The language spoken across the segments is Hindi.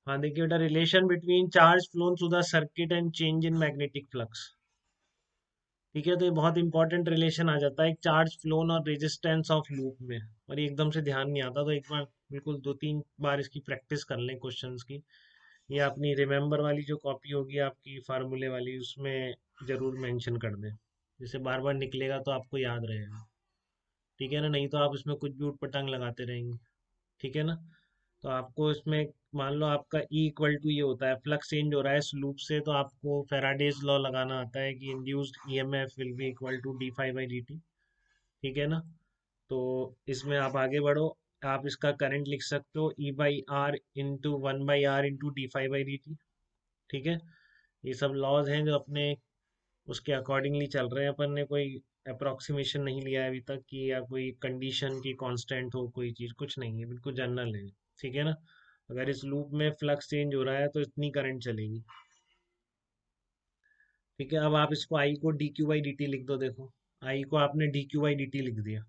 हाँ देखिए बेटा, relation between charge flown through the circuit and change in magnetic flux. ठीक है, तो ये बहुत इंपॉर्टेंट रिलेशन आ जाता है एक चार्ज फ्लोन और रेजिस्टेंस ऑफ लूप में। और ये एकदम से ध्यान नहीं आता, तो एक बार बिल्कुल 2-3 बार इसकी प्रैक्टिस कर लें क्वेश्चंस की। ये अपनी रिमेंबर वाली जो कॉपी होगी आपकी फार्मूले वाली, उसमें जरूर मेंशन कर दें, जिससे बार बार निकलेगा तो आपको याद रहेगा। ठीक है ना, नहीं तो आप इसमें कुछ भी उटपटांग लगाते रहेंगे। ठीक है ना। तो आपको इसमें मान लो आपका E इक्वल टू ये होता है, फ्लक्स चेंज हो रहा है इस लूप से, तो आपको फेराडेज लॉ लगाना आता है कि induced EMF will be equal to d phi by d t. ठीक है ना। तो इसमें आप आगे बढ़ो। आप इसका करंट लिख सकते हो E by r into 1/r into d phi by d t. ठीक है। ये सब लॉज हैं जो अपने उसके अकॉर्डिंगली चल रहे हैं। अपन ने कोई अप्रोक्सीमेशन नहीं लिया है अभी तक कि या कोई कंडीशन की कांस्टेंट हो, कोई चीज़ कुछ नहीं है, बिल्कुल जनरल है। ठीक है ना। अगर इस लूप में फ्लक्स चेंज हो रहा है तो इतनी करंट चलेगी। ठीक है, अब आप इसको आई को d q by d t लिख दो। देखो, आई को आपने d q by d t लिख दिया,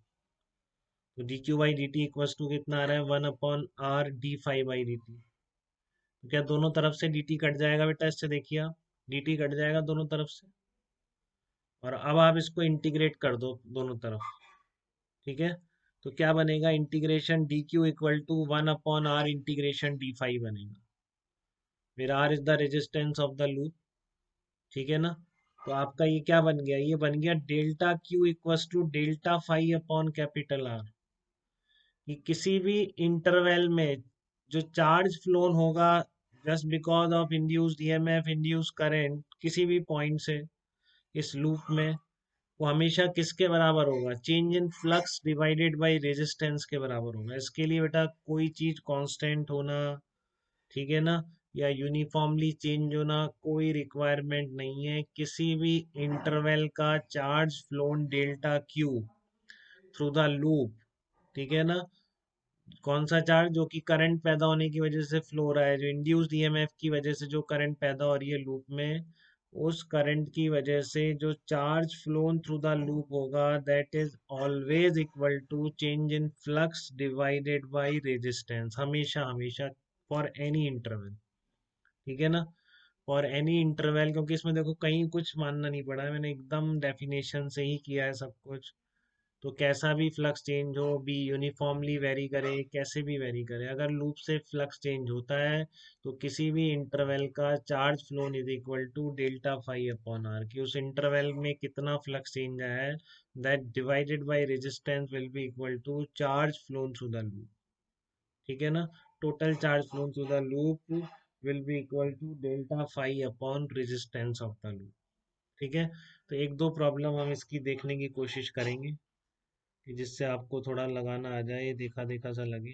तो d q by d t equals to कितना आ रहा है, 1/r d phi by d t. तो क्या दोनों तरफ से डी टी कट जाएगा बेटा, इससे देखिए आप, डी टी कट जाएगा दोनों तरफ से। और अब आप इसको इंटीग्रेट कर दो दोनों तरफ। ठीक है। तो क्या बनेगा, integration d q equal to 1/r integration d phi बनेगा, फिर R is the resistance of the loop. ठीक है ना। तो आपका ये क्या बन गया, ये बन गया delta q equals to delta phi upon capital R. कि किसी भी इंटरवल में जो चार्ज फ्लोन होगा just because of induced EMF induce current किसी भी पॉइंट से इस लूप में, वो हमेशा किसके बराबर होगा, change in flux divided by resistance के बराबर होगा। इसके लिए बेटा कोई चीज कांस्टेंट होना, ठीक है ना, या यूनिफॉर्मली चेंज होना कोई रिक्वायरमेंट नहीं है। किसी भी इंटरवल का charge phloem delta Q through the loop, ठीक है ना, कौन सा चार्ज जो कि करंट पैदा होने की वजह से फ्लो हो रहा है, जो इंड्यूस्ड ईएमएफ की वजह से जो करंट पैदा हो रही है लूप में, उस करंट की वजह से जो charge flown through the loop होगा that is always equal to change in flux divided by resistance, हमेशा हमेशा, फॉर एनी इंटरवल। ठीक है ना। फॉर एनी इंटरवल, क्योंकि इसमें देखो कहीं कुछ मानना नहीं पड़ा है, मैंने एकदम डेफिनेशन से ही किया है सब कुछ। तो कैसा भी फ्लक्स चेंज हो, बी यूनिफॉर्मली वेरी करे, कैसे भी वेरी करे, अगर लूप से फ्लक्स चेंज होता है तो किसी भी इंटरवल का charge flown is equal to delta phi upon R, कि उस इंटरवल में कितना फ्लक्स चेंज आया है that divided by resistance will be equal to charge flown through the loop. ठीक है ना। Total charge flown through the loop will be equal to delta phi upon resistance of the loop. ठीक है। तो एक दो प्रॉब्लम हम इसकी देखने की कोशिश करेंगे कि जिससे आपको थोड़ा लगाना आ जाए, देखा देखा सा लगे।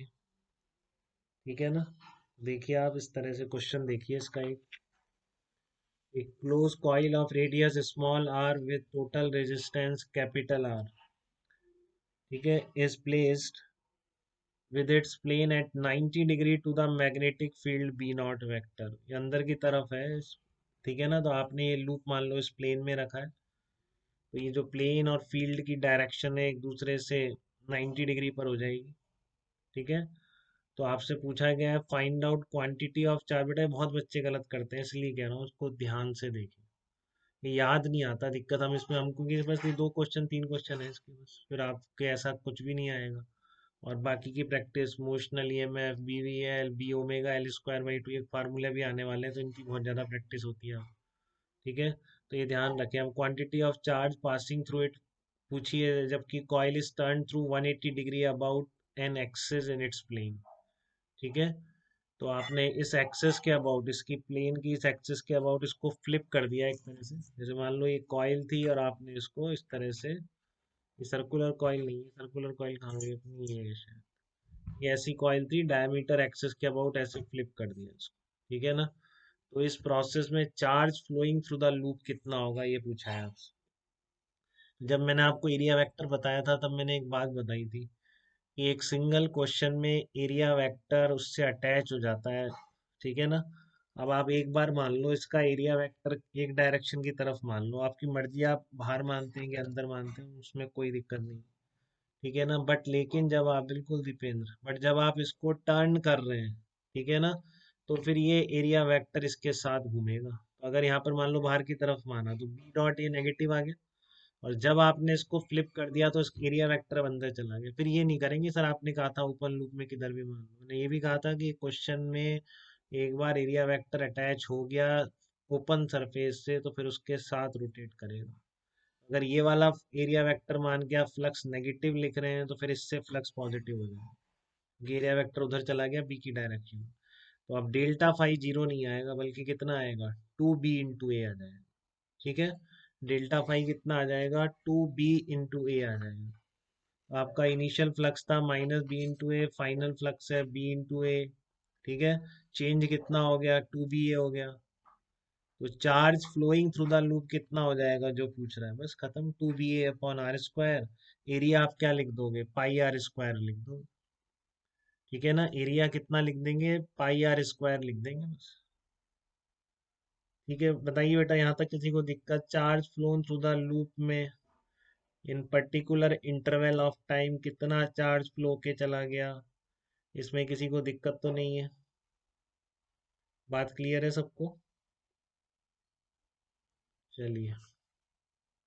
ठीक है ना। देखिए आप इस तरह से क्वेश्चन देखिए इसका, एक close coil of radius small r with total resistance capital R, ठीक है, is placed with its plane at 90 degree to the magnetic field B naught vector. ये अंदर की तरफ है ठीक है ना। तो आपने ये लूप मान लो इस प्लेन में रखा है, तो ये जो प्लेन और फील्ड की डायरेक्शन है एक दूसरे से 90 डिग्री पर हो जाएगी। ठीक है। तो आपसे पूछा गया है find out quantity of charge. बेटा ये बहुत बच्चे गलत करते हैं, इसलिए कह रहा हूँ उसको ध्यान से देखें। ये याद नहीं आता दिक्कत, हम इसमें हमको कि बस ये 2 क्वेश्चन 3 क्वेश्चन है इसके, बस फिर आपके ऐसा कुछ भी नहीं आएगा। और बाकी की practice motional EMF B V L B omega L square by two, एक फार्मूले भी आने वाले हैं, तो इनकी बहुत ज़्यादा प्रैक्टिस होती है। ठीक है। तो ये ध्यान रखें, हम quantity of charge passing through it पूछिए जबकि coil is turn through 180 degree about an axis in its plane. ठीक है। तो आपने इस एक्सिस के अबाउट, इसकी प्लेन की इस एक्सिस के अबाउट इसको फ्लिप कर दिया एक तरह से। जैसे मान लो ये कॉइल थी और आपने इसको इस तरह से, ये सर्कुलर कॉइल नहीं है, सर्कुलर कॉइल कहाँ गई अपनी, ये शायद ये ऐसी कॉइल थी, डायमीटर एक्सिस के अबाउट ऐसे फ्लिप कर दिया इसको। ठीक है ना। तो इस प्रोसेस में charge flowing through the loop कितना होगा ये पूछा है आपसे। जब मैंने आपको एरिया वेक्टर बताया था तब मैंने एक बात बताई थी कि एक सिंगल क्वेश्चन में एरिया वेक्टर उससे अटैच हो जाता है। ठीक है ना। अब आप एक बार मान लो इसका एरिया वेक्टर एक डायरेक्शन की तरफ मान लो, आपकी मर्जी, आप बाहर मानते हैं कि अंदर मानते हैं, उसमें कोई दिक्कत नहीं। ठीक है ना। बट लेकिन जब आप, बिल्कुल दीपेंद्र, बट जब आप इसको टर्न कर रहे हैं, ठीक है ना, तो फिर ये एरिया वेक्टर इसके साथ घूमेगा। तो अगर यहाँ पर मान लो बाहर की तरफ माना तो बी डॉट ये नेगेटिव आ गया, और जब आपने इसको फ्लिप कर दिया तो इस एरिया वेक्टर अंदर चला गया। फिर ये नहीं करेंगे सर, आपने कहा था ओपन लूप में किधर भी मान लो, मैंने ये भी कहा था कि क्वेश्चन में एक बार एरिया वेक्टर अटैच हो गया ओपन सरफेस से तो फिर उसके साथ रोटेट करेगा। अगर ये वाला एरिया वेक्टर मान के आप फ्लक्स नेगेटिव लिख रहे हैं तो फिर इससे फ्लक्स पॉजिटिव हो जाएगा, एरिया वेक्टर उधर चला गया बी की डायरेक्शन में। तो अब डेल्टा फाई जीरो नहीं आएगा, बल्कि कितना आएगा, टू बी इंटू ए आ जाएगा। ठीक है, डेल्टा फाई कितना आ जाएगा, टू बी इंटू ए आ जाएगा। आपका इनिशियल फ्लक्स था माइनस बी इंटू ए, फाइनल फ्लक्स है बी इंटू ए। ठीक है, चेंज कितना हो गया, टू बी ए हो गया। तो charge flowing through the loop कितना हो जाएगा जो पूछ रहा है, बस खत्म, two B A upon R square. Area आप क्या लिख दोगे, पाई आर स्क्वायर लिख दो। ठीक है ना, एरिया कितना लिख देंगे, पाई आर स्क्वायर लिख देंगे बस। ठीक है, बताइए बेटा यहाँ तक किसी को दिक्कत, charge flown through the loop में in particular interval of time कितना चार्ज फ्लो के चला गया, इसमें किसी को दिक्कत तो नहीं है, बात क्लियर है सबको? चलिए।